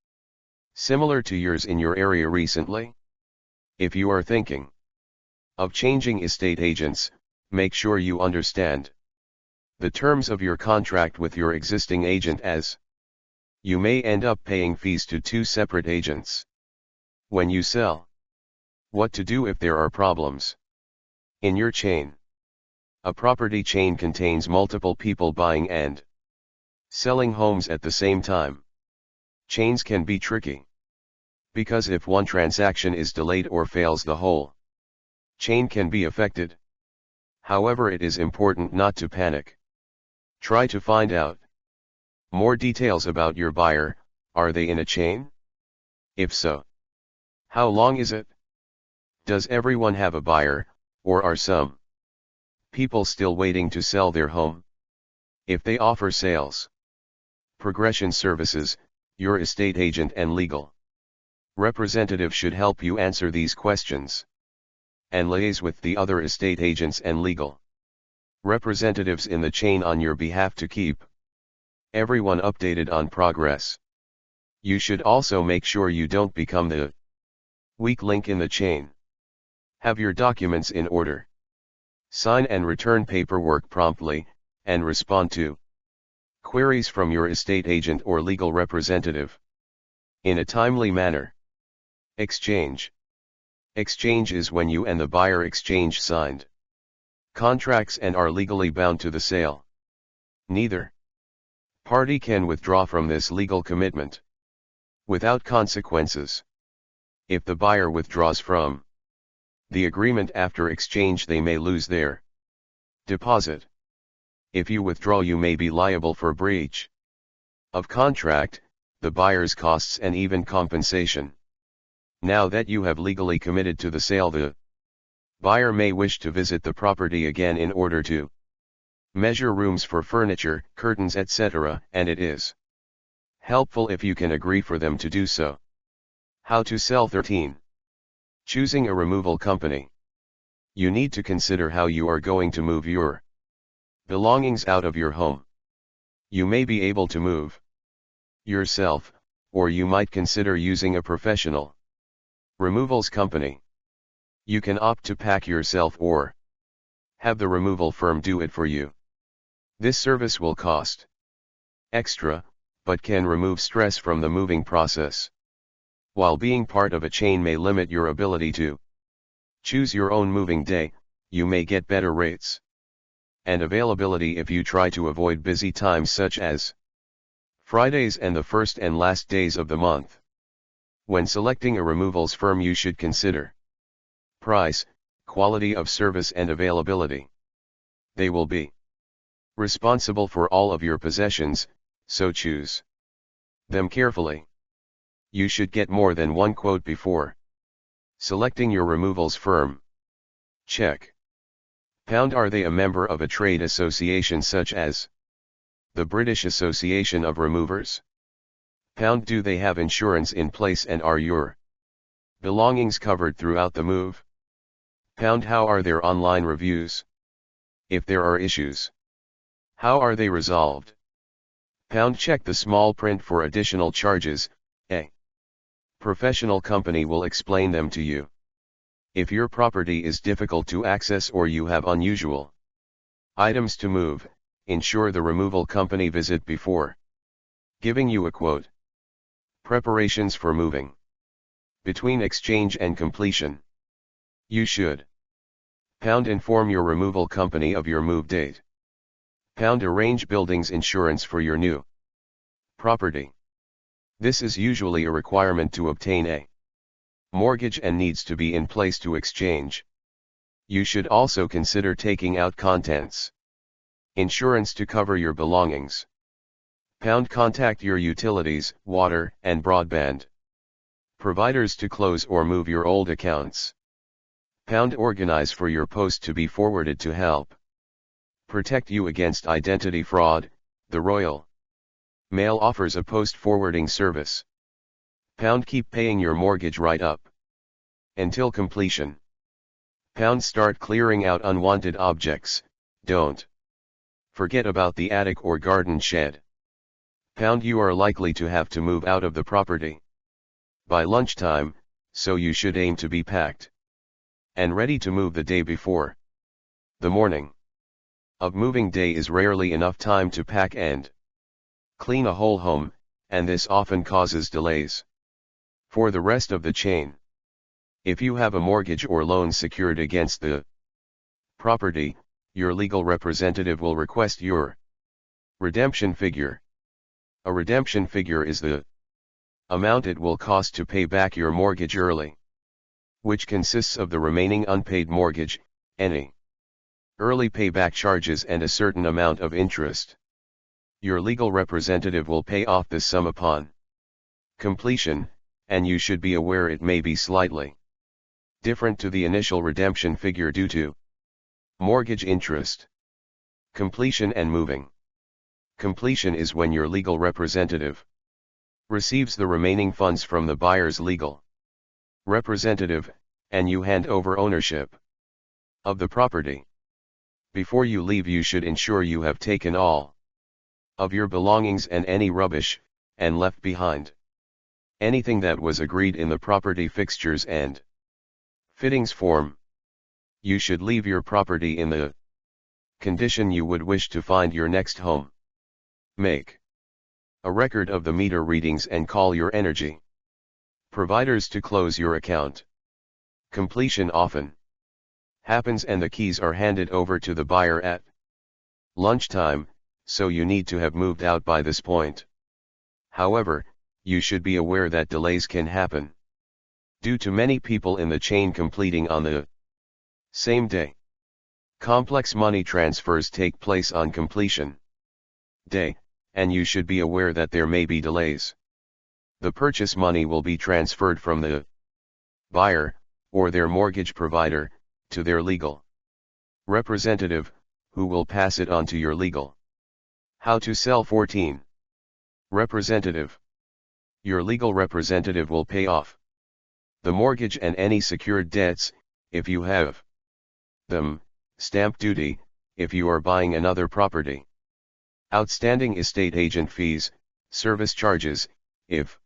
similar to yours in your area recently? If you are thinking of changing estate agents, make sure you understand the terms of your contract with your existing agent, as you may end up paying fees to two separate agents when you sell. What to do if there are problems in your chain? A property chain contains multiple people buying and selling homes at the same time. Chains can be tricky, because if one transaction is delayed or fails, the whole chain can be affected. However, it is important not to panic. Try to find out more details about your buyer. Are they in a chain? If so, how long is it? Does everyone have a buyer, or are some people still waiting to sell their home? If they offer sales progression services, your estate agent and legal representative should help you answer these questions and liaise with the other estate agents and legal representatives in the chain on your behalf to keep everyone updated on progress. You should also make sure you don't become the weak link in the chain. Have your documents in order. Sign and return paperwork promptly, and respond to queries from your estate agent or legal representative in a timely manner. Exchange. Exchange is when you and the buyer exchange signed contracts and are legally bound to the sale. Neither party can withdraw from this legal commitment without consequences. If the buyer withdraws from the agreement after exchange, they may lose their deposit. If you withdraw, you may be liable for breach of contract, the buyer's costs, and even compensation. Now that you have legally committed to the sale, the buyer may wish to visit the property again in order to measure rooms for furniture, curtains, etc., and it is helpful if you can agree for them to do so. How to sell. 13. Choosing a removal company. You need to consider how you are going to move your belongings out of your home. You may be able to move yourself, or you might consider using a professional removals company. You can opt to pack yourself or have the removal firm do it for you. This service will cost extra, but can remove stress from the moving process. While being part of a chain may limit your ability to choose your own moving day, you may get better rates and availability if you try to avoid busy times such as Fridays and the first and last days of the month. When selecting a removals firm, you should consider price, quality of service, and availability. They will be responsible for all of your possessions, so choose them carefully. You should get more than one quote before selecting your removals firm. Check. Are they a member of a trade association such as the British Association of Removers? Do they have insurance in place, and are your belongings covered throughout the move? How are their online reviews? If there are issues, how are they resolved? Check the small print for additional charges. A professional company will explain them to you. If your property is difficult to access or you have unusual items to move, ensure the removal company visit before giving you a quote. Preparations for moving. Between exchange and completion, you should inform your removal company of your move date. Arrange buildings insurance for your new property. This is usually a requirement to obtain a mortgage and needs to be in place to exchange. You should also consider taking out contents insurance to cover your belongings. Contact your utilities, water, and broadband providers to close or move your old accounts. Organize for your post to be forwarded to help protect you against identity fraud. The Royal Mail offers a post forwarding service. Keep paying your mortgage right up until completion. Start clearing out unwanted objects. Don't forget about the attic or garden shed. You are likely to have to move out of the property by lunchtime, so you should aim to be packed and ready to move the day before. The morning of moving day is rarely enough time to pack and clean a whole home, and this often causes delays for the rest of the chain. If you have a mortgage or loan secured against the property, your legal representative will request your redemption figure. A redemption figure is the amount it will cost to pay back your mortgage early, which consists of the remaining unpaid mortgage, any early payback charges, and a certain amount of interest. Your legal representative will pay off this sum upon completion, and you should be aware it may be slightly different to the initial redemption figure due to mortgage interest. Completion and moving. Completion is when your legal representative receives the remaining funds from the buyer's legal representative, and you hand over ownership of the property. Before you leave, you should ensure you have taken all of your belongings and any rubbish, and left behind anything that was agreed in the property fixtures and fittings form. You should leave your property in the condition you would wish to find your next home. Make a record of the meter readings and call your energy Providers to close your account. Completion often happens and the keys are handed over to the buyer at lunchtime, so you need to have moved out by this point. However, you should be aware that delays can happen due to many people in the chain completing on the same day. Complex money transfers take place on completion day, and you should be aware that there may be delays. The purchase money will be transferred from the buyer, or their mortgage provider, to their legal representative, who will pass it on to your legal. How to sell 14. Representative. Your legal representative will pay off the mortgage and any secured debts, if you have them, stamp duty, if you are buying another property, outstanding estate agent fees, service charges, if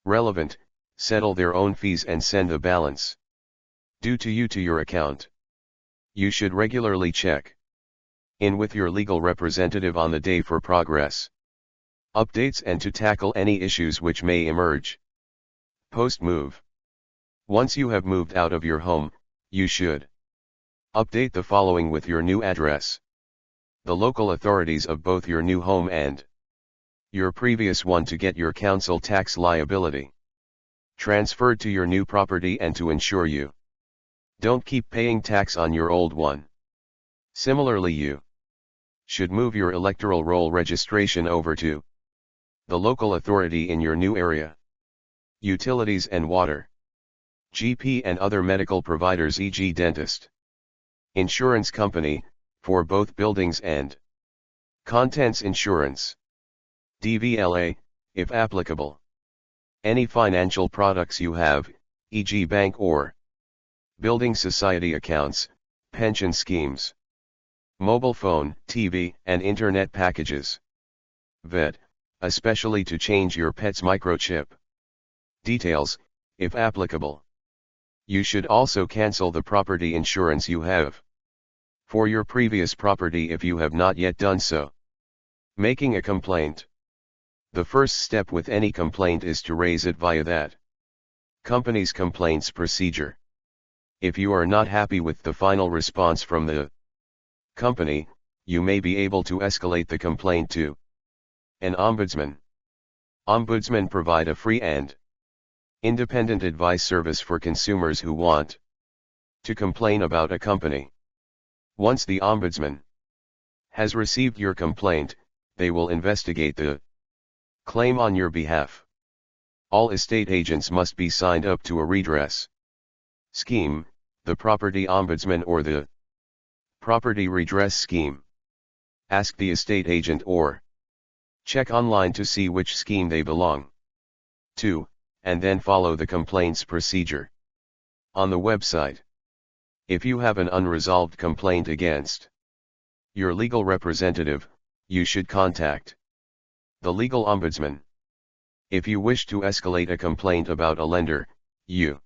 relevant, settle their own fees and send the balance due to you to your account. You should regularly check in with your legal representative on the day for progress updates and to tackle any issues which may emerge. Post-move. Once you have moved out of your home, you should update the following with your new address, the local authorities of both your new home and your previous one to get your council tax liability transferred to your new property and to ensure you don't keep paying tax on your old one. Similarly, you should move your electoral roll registration over to the local authority in your new area. Utilities and water, GP and other medical providers, e.g. dentist, insurance company, for both buildings and contents insurance, DVLA, if applicable. Any financial products you have, e.g. bank or building society accounts, pension schemes, mobile phone, TV, and internet packages. Vet, especially to change your pet's microchip details, if applicable. You should also cancel the property insurance you have for your previous property if you have not yet done so. Making a complaint. The first step with any complaint is to raise it via that company's complaints procedure. If you are not happy with the final response from the company, you may be able to escalate the complaint to an ombudsman. Ombudsmen provide a free and independent advice service for consumers who want to complain about a company. Once the ombudsman has received your complaint, they will investigate the claim on your behalf. All estate agents must be signed up to a redress scheme, the property ombudsman or the property redress scheme. Ask the estate agent or check online to see which scheme they belong to, and then follow the complaints procedure on the website. If you have an unresolved complaint against your legal representative, you should contact the legal ombudsman. If you wish to escalate a complaint about a lender, you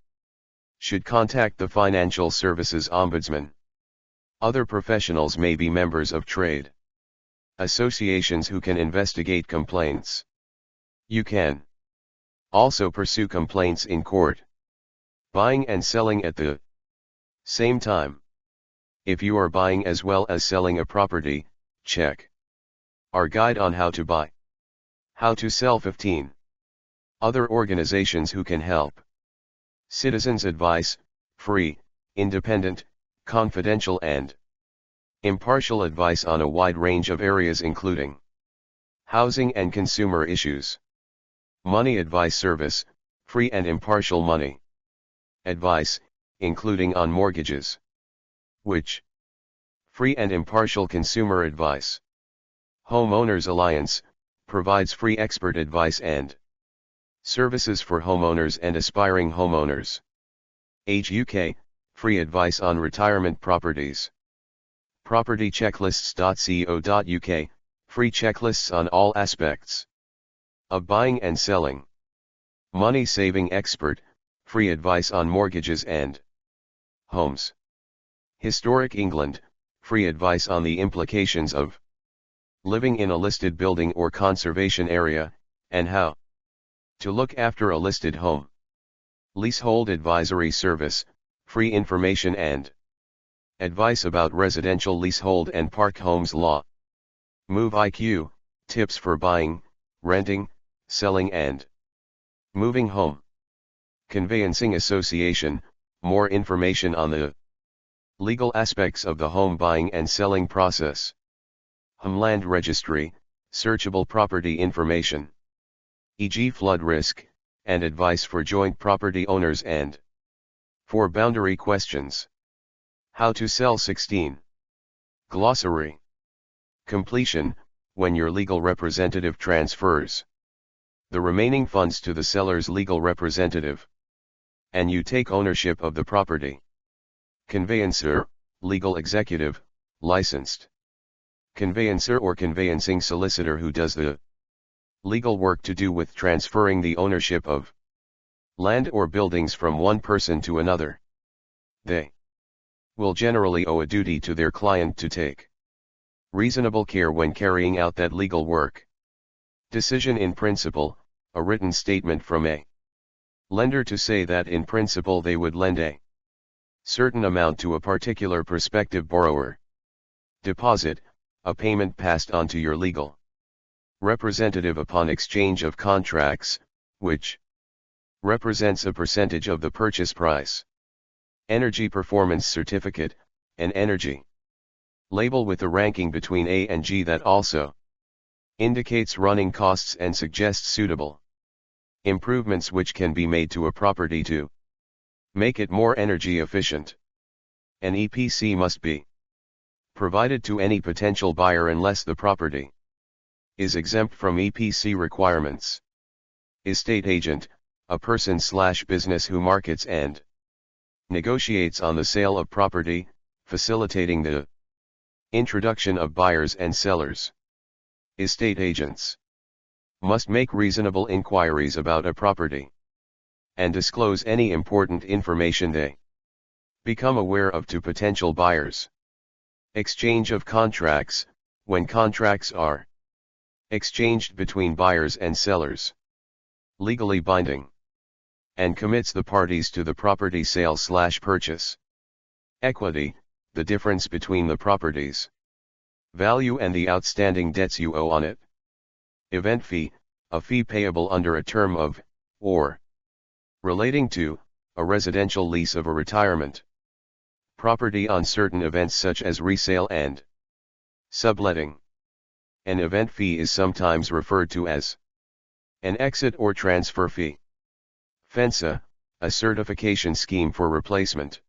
should contact the Financial Services Ombudsman. Other professionals may be members of trade associations who can investigate complaints. You can also pursue complaints in court. Buying and selling at the same time. If you are buying as well as selling a property, check our guide on how to buy, how to sell 15. Other organizations who can help. Citizens Advice, free, independent, confidential and impartial advice on a wide range of areas including housing and consumer issues. Money Advice Service, free and impartial money advice, including on mortgages. Which? Free and impartial consumer advice. Homeowners Alliance, provides free expert advice and services for homeowners and aspiring homeowners. MHCLG, free advice on retirement properties. Propertychecklists.co.uk, free checklists on all aspects of buying and selling. Money Saving Expert, free advice on mortgages and homes. Historic England, free advice on the implications of living in a listed building or conservation area, and how to look after a listed home. Leasehold Advisory Service, free information and advice about residential leasehold and park homes law. Move IQ, tips for buying, renting, selling and moving home. Conveyancing Association, more information on the legal aspects of the home buying and selling process. Homeland Registry, searchable property information, e.g. flood risk, and advice for joint property owners and for boundary questions. How to sell 16. Glossary. Completion, when your legal representative transfers the remaining funds to the seller's legal representative, and you take ownership of the property. Conveyancer, legal executive, licensed. Conveyancer or conveyancing solicitor who does the legal work to do with transferring the ownership of land or buildings from one person to another. They will generally owe a duty to their client to take reasonable care when carrying out that legal work. Decision in principle, a written statement from a lender to say that in principle they would lend a certain amount to a particular prospective borrower. Deposit, a payment passed on to your legal representative upon exchange of contracts, which represents a percentage of the purchase price. Energy Performance Certificate, an energy label with a ranking between A and G that also indicates running costs and suggests suitable improvements which can be made to a property to make it more energy efficient. An EPC must be provided to any potential buyer unless the property is exempt from EPC requirements. Estate agent, a person/business who markets and negotiates on the sale of property, facilitating the introduction of buyers and sellers. Estate agents must make reasonable inquiries about a property and disclose any important information they become aware of to potential buyers. Exchange of contracts, when contracts are exchanged between buyers and sellers, legally binding, and commits the parties to the property sale/purchase. Equity, the difference between the property's value and the outstanding debts you owe on it. Event fee, a fee payable under a term of, or relating to, a residential lease of a retirement property on certain events such as resale and subletting. An event fee is sometimes referred to as an exit or transfer fee. FENSA, a certification scheme for replacement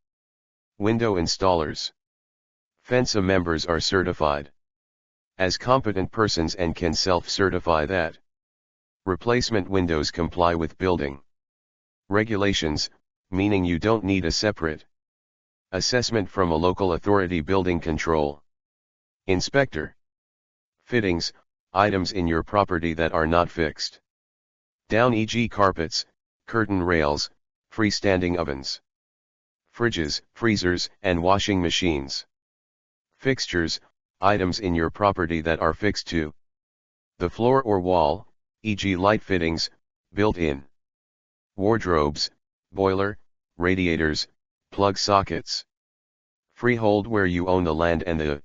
window installers. FENSA members are certified as competent persons and can self-certify that replacement windows comply with building regulations, meaning you don't need a separate assessment from a local authority building control inspector. Fittings, items in your property that are not fixed down, e.g. carpets, curtain rails, freestanding ovens, fridges, freezers, and washing machines. Fixtures, items in your property that are fixed to the floor or wall, e.g. light fittings, built-in wardrobes, boiler, radiators, plug sockets. Freehold, where you own the land and the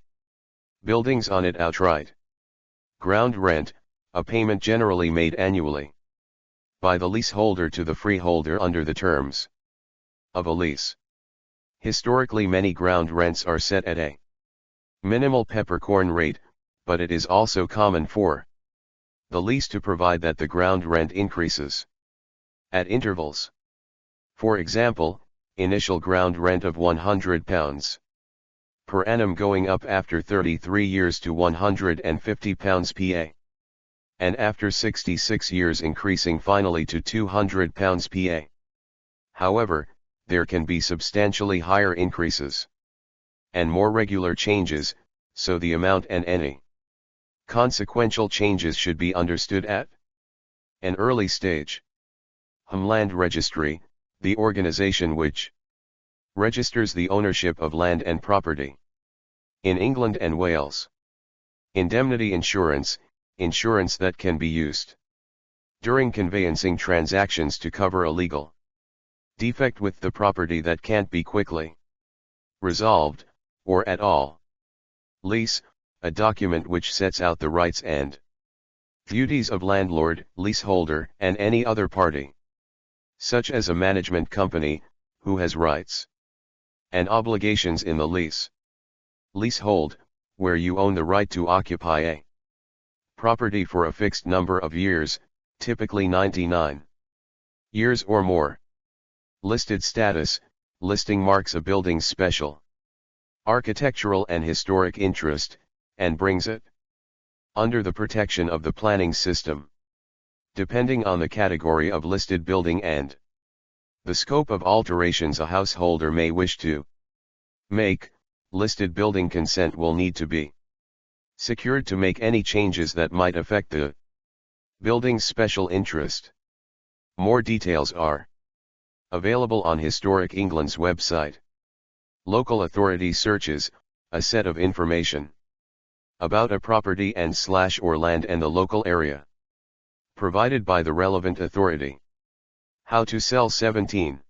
buildings on it outright. Ground rent, a payment generally made annually by the leaseholder to the freeholder under the terms of a lease. Historically, many ground rents are set at a minimal peppercorn rate, but it is also common for the lease to provide that the ground rent increases at intervals. For example, initial ground rent of £100 per annum going up after 33 years to £150 pa, and after 66 years increasing finally to £200 pa. However, there can be substantially higher increases and more regular changes, so the amount and any consequential changes should be understood at an early stage. Homeland Registry, the organization which registers the ownership of land and property in England and Wales. Indemnity insurance, insurance that can be used during conveyancing transactions to cover a legal Defect with the property that can't be quickly resolved, or at all. Lease, a document which sets out the rights and duties of landlord, leaseholder, and any other party, such as a management company, who has rights and obligations in the lease. Leasehold, where you own the right to occupy a property for a fixed number of years, typically 99 years or more. Listed status, listing marks a building's special architectural and historic interest, and brings it under the protection of the planning system. Depending on the category of listed building and the scope of alterations a householder may wish to make, listed building consent will need to be secured to make any changes that might affect the building's special interest. More details are available on Historic England's website. Local authority searches, a set of information about a property and/or land and the local area, provided by the relevant authority. How to sell 17.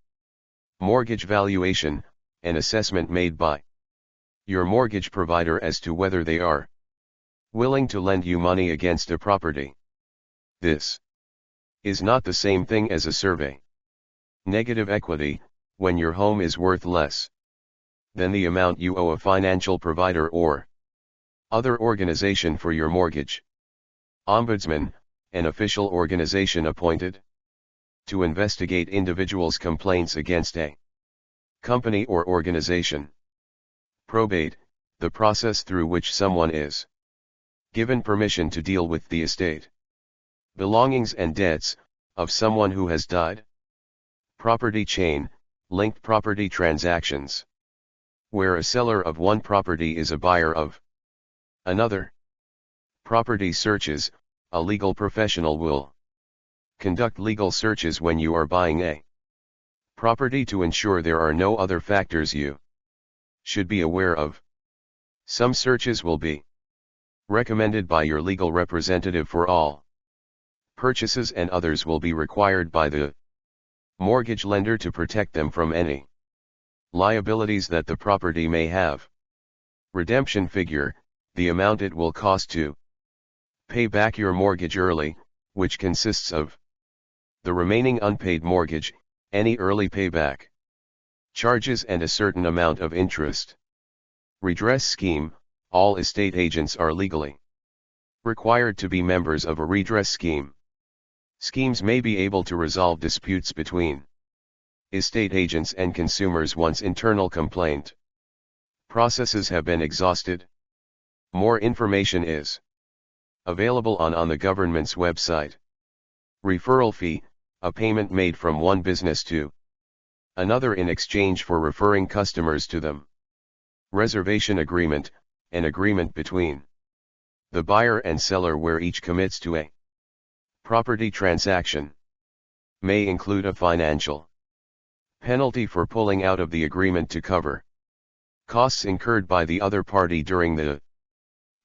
Mortgage valuation, an assessment made by your mortgage provider as to whether they are willing to lend you money against a property. This is not the same thing as a survey. Negative equity, when your home is worth less than the amount you owe a financial provider or other organization for your mortgage. Ombudsman, an official organization appointed to investigate individuals' complaints against a company or organization. Probate, the process through which someone is given permission to deal with the estate, belongings and debts of someone who has died. Property chain, linked property transactions, where a seller of one property is a buyer of another. Property searches, a legal professional will conduct legal searches when you are buying a property to ensure there are no other factors you should be aware of. Some searches will be recommended by your legal representative for all purchases, and others will be required by the mortgage lender to protect them from any liabilities that the property may have. Redemption figure, the amount it will cost to pay back your mortgage early, which consists of the remaining unpaid mortgage, any early payback charges, and a certain amount of interest. Redress scheme, all estate agents are legally required to be members of a redress scheme. Schemes may be able to resolve disputes between estate agents and consumers once internal complaint processes have been exhausted. More information is available on the government's website. Referral fee, a payment made from one business to another in exchange for referring customers to them. Reservation agreement, an agreement between the buyer and seller where each commits to a property transaction. May include a financial penalty for pulling out of the agreement to cover costs incurred by the other party during the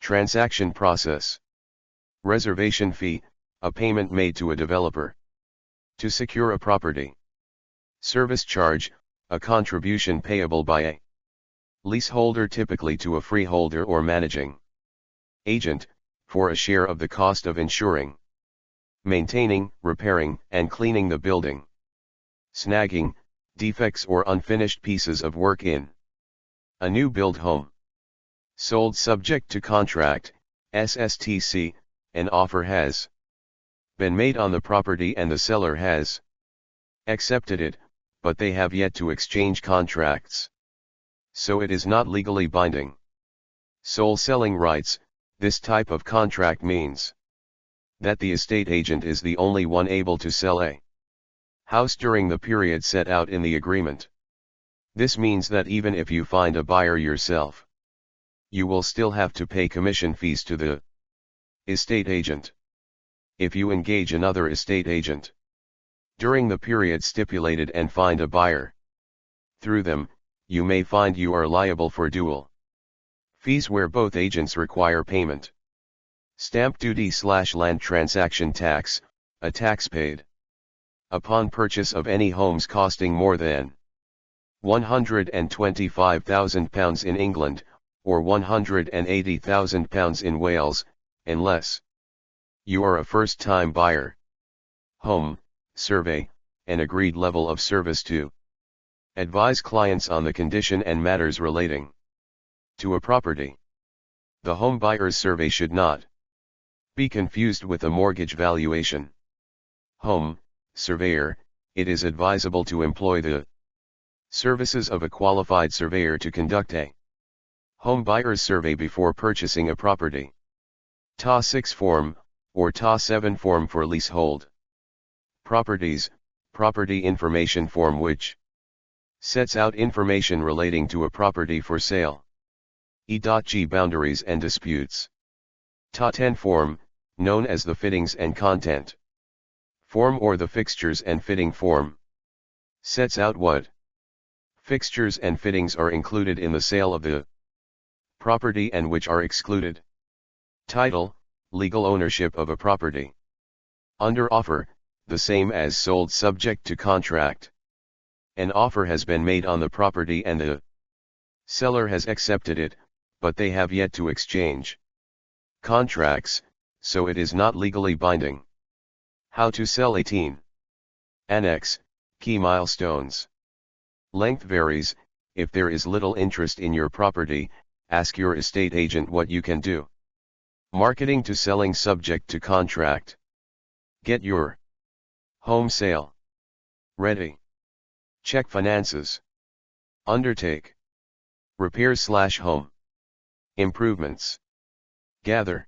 transaction process. Reservation fee, a payment made to a developer to secure a property. Service charge, a contribution payable by a leaseholder, typically to a freeholder or managing agent, for a share of the cost of insuring, maintaining, repairing, and cleaning the building. Snagging, defects or unfinished pieces of work in a new build home. Sold subject to contract, SSTC, an offer has been made on the property and the seller has accepted it, but they have yet to exchange contracts, so it is not legally binding. Sole selling rights, this type of contract means that the estate agent is the only one able to sell a house during the period set out in the agreement. This means that even if you find a buyer yourself, you will still have to pay commission fees to the estate agent. If you engage another estate agent during the period stipulated and find a buyer through them, you may find you are liable for dual fees where both agents require payment. Stamp duty / land transaction tax, a tax paid Upon purchase of any homes costing more than £125,000 in England, or £180,000 in Wales, unless you are a first-time buyer. Home survey, an agreed level of service to advise clients on the condition and matters relating to a property. The home buyer's survey should not be confused with a mortgage valuation. Home surveyor, it is advisable to employ the services of a qualified surveyor to conduct a home buyer's survey before purchasing a property. TA 6 form, or TA 7 form for leasehold properties, property information form which sets out information relating to a property for sale. E.G. boundaries and disputes. TA 10 form, known as the fittings and content form or the fixtures and fitting form, sets out what fixtures and fittings are included in the sale of the property and which are excluded. Title, legal ownership of a property. Under offer, the same as sold subject to contract. An offer has been made on the property and the seller has accepted it, but they have yet to exchange contracts, so it is not legally binding. How to sell 18. Annex, key milestones. Length varies. If there is little interest in your property, ask your estate agent what you can do. Marketing to selling subject to contract. Get your home sale ready. Check finances. Undertake repairs/home improvements. Gather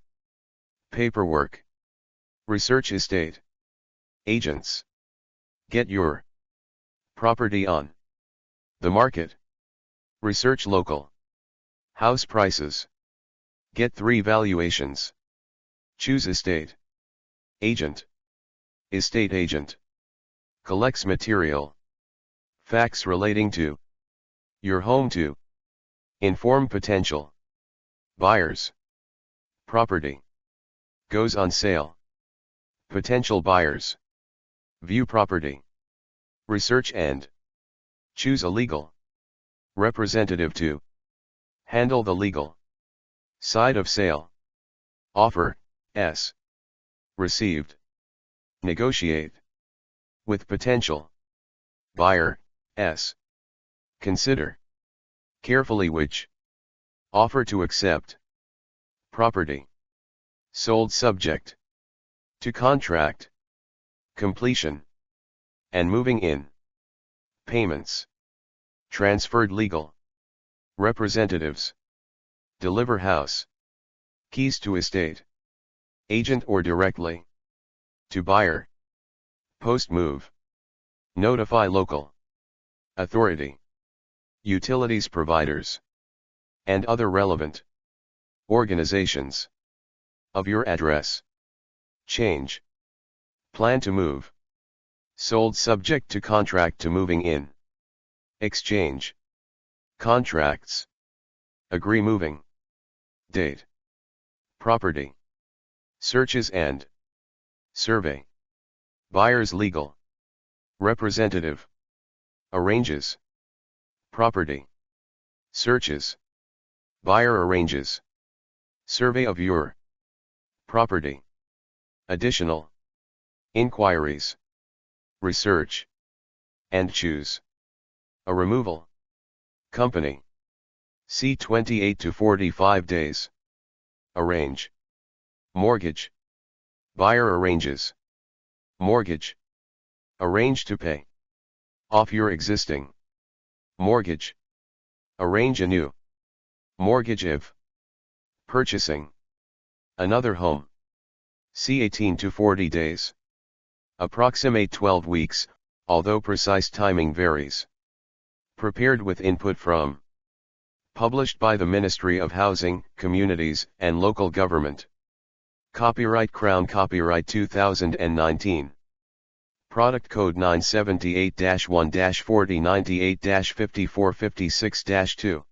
paperwork. Research estate agents. Get your property on the market. Research local house prices. Get 3 valuations. Choose estate agent. Estate agent collects material, facts relating to your home to inform potential buyers. Property goes on sale. Potential buyers view property. Research and choose a legal representative to handle the legal side of sale. Offer S received. Negotiate with potential buyer S. Consider carefully which offer to accept. Property sold subject to contract. Completion and moving in. Payments transferred legal representatives. Deliver house keys to estate agent or directly to buyer. Post move. Notify local authority, utilities providers, and other relevant organizations of your address. Change. Plan to move. Sold subject to contract to moving in. Exchange contracts. Agree moving date. Property searches and survey. Buyer's legal representative arranges property searches. Buyer arranges survey of your property. Additional inquiries. Research and choose a removal company. C 28 to 45 days. Arrange mortgage. Buyer arranges mortgage. Arrange to pay off your existing mortgage. Arrange a new mortgage if purchasing another home. C 18 to 40 days. Approximate 12 weeks, although precise timing varies. Prepared with input from. Published by the Ministry of Housing, Communities, and Local Government. Copyright Crown Copyright 2019. Product Code 978-1-4098-5456-2.